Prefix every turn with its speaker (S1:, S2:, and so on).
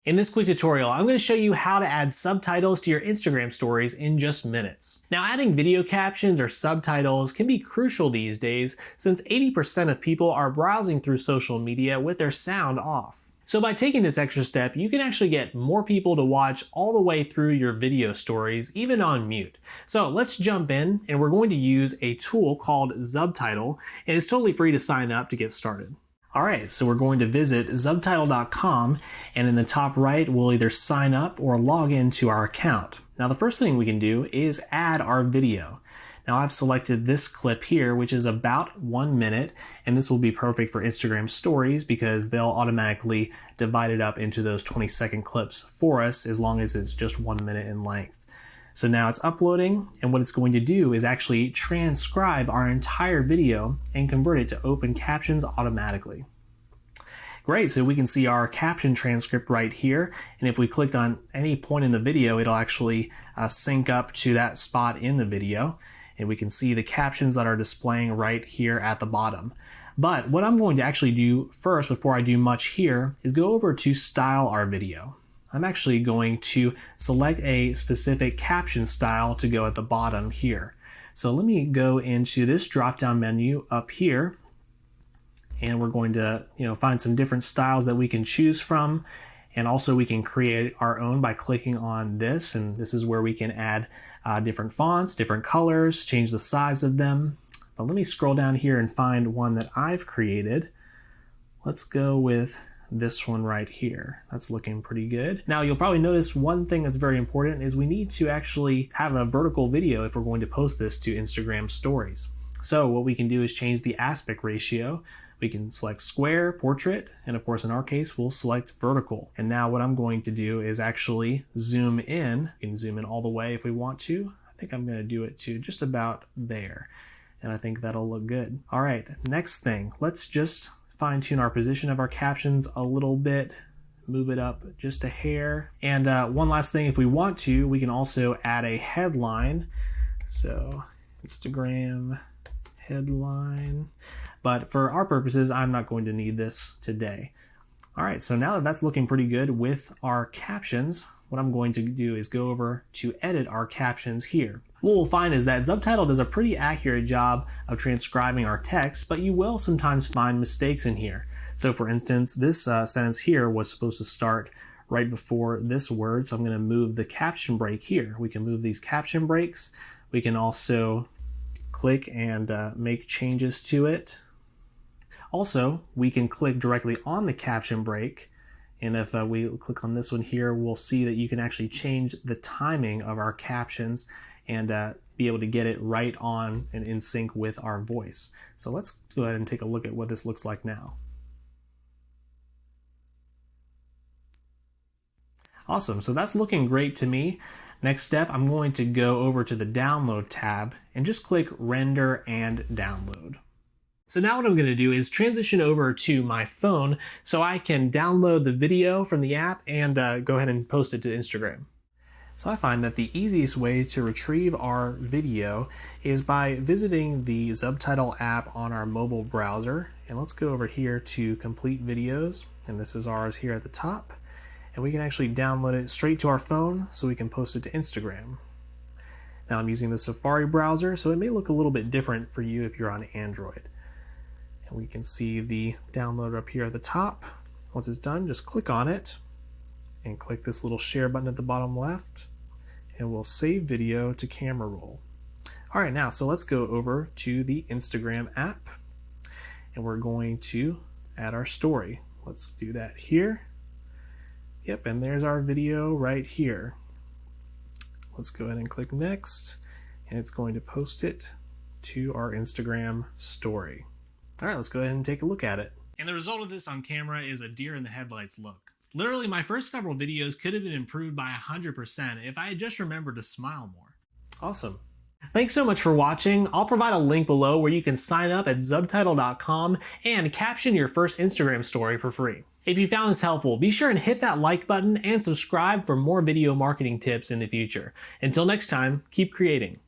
S1: In this quick tutorial, I'm going to show you how to add subtitles to your Instagram stories in just minutes. Now, adding video captions or subtitles can be crucial these days since 80% of people are browsing through social media with their sound off. So by taking this extra step, you can actually get more people to watch all the way through your video stories, even on mute. So let's jump in, and we're going to use a tool called Zubtitle, and it's totally free to sign up to get started. Alright, so we're going to visit Zubtitle.com, and in the top right, we'll either sign up or log into our account. Now the first thing we can do is add our video. Now I've selected this clip here, which is about 1 minute, and this will be perfect for Instagram stories because they'll automatically divide it up into those 20-second clips for us as long as it's just 1 minute in length. So now it's uploading, and what it's going to do is actually transcribe our entire video and convert it to open captions automatically. Great, so we can see our caption transcript right here, and if we clicked on any point in the video, it'll actually sync up to that spot in the video, and we can see the captions that are displaying right here at the bottom. But what I'm going to actually do first, before I do much here, is go over to style our video. I'm actually going to select a specific caption style to go at the bottom here. So let me go into this drop-down menu up here, and we're going to find some different styles that we can choose from, and also we can create our own by clicking on this, and this is where we can add different fonts, different colors, change the size of them. But let me scroll down here and find one that I've created. Let's go with this one right here. That's looking pretty good. Now you'll probably notice one thing that's very important is we need to actually have a vertical video if we're going to post this to Instagram stories. So what we can do is change the aspect ratio. We can select square, portrait, and of course in our case we'll select vertical. And now what I'm going to do is actually zoom in. We can zoom in all the way if we want to. I think I'm going to do it to just about there. And I think that'll look good. All right, next thing, let's just fine-tune our position of our captions a little bit, move it up just a hair. And one last thing, if we want to, we can also add a headline. So Instagram headline. But for our purposes, I'm not going to need this today. All right, so now that that's looking pretty good with our captions, what I'm going to do is go over to edit our captions here. What we'll find is that Zubtitle does a pretty accurate job of transcribing our text, but you will sometimes find mistakes in here. So for instance, this sentence here was supposed to start right before this word, so I'm going to move the caption break here. We can move these caption breaks. We can also click and make changes to it. Also, we can click directly on the caption break, and if we click on this one here, we'll see that you can actually change the timing of our captions and be able to get it right on and in sync with our voice. So let's go ahead and take a look at what this looks like now. Awesome, so that's looking great to me. Next step, I'm going to go over to the download tab and just click render and download. So now what I'm going to do is transition over to my phone so I can download the video from the app and go ahead and post it to Instagram. So I find that the easiest way to retrieve our video is by visiting the Zubtitle app on our mobile browser. And let's go over here to complete videos, and this is ours here at the top. And we can actually download it straight to our phone so we can post it to Instagram. Now I'm using the Safari browser, so it may look a little bit different for you if you're on Android. And we can see the download up here at the top. Once it's done, just click on it and click this little share button at the bottom left, and we'll save video to camera roll. All right, now, so let's go over to the Instagram app, and we're going to add our story. Let's do that here. Yep, and there's our video right here. Let's go ahead and click next, and it's going to post it to our Instagram story. All right, let's go ahead and take a look at it. And the result of this on camera is a deer in the headlights look. Literally, my first several videos could have been improved by 100% if I had just remembered to smile more. Awesome. Thanks so much for watching. I'll provide a link below where you can sign up at Zubtitle.com and caption your first Instagram story for free. If you found this helpful, be sure and hit that like button and subscribe for more video marketing tips in the future. Until next time, keep creating.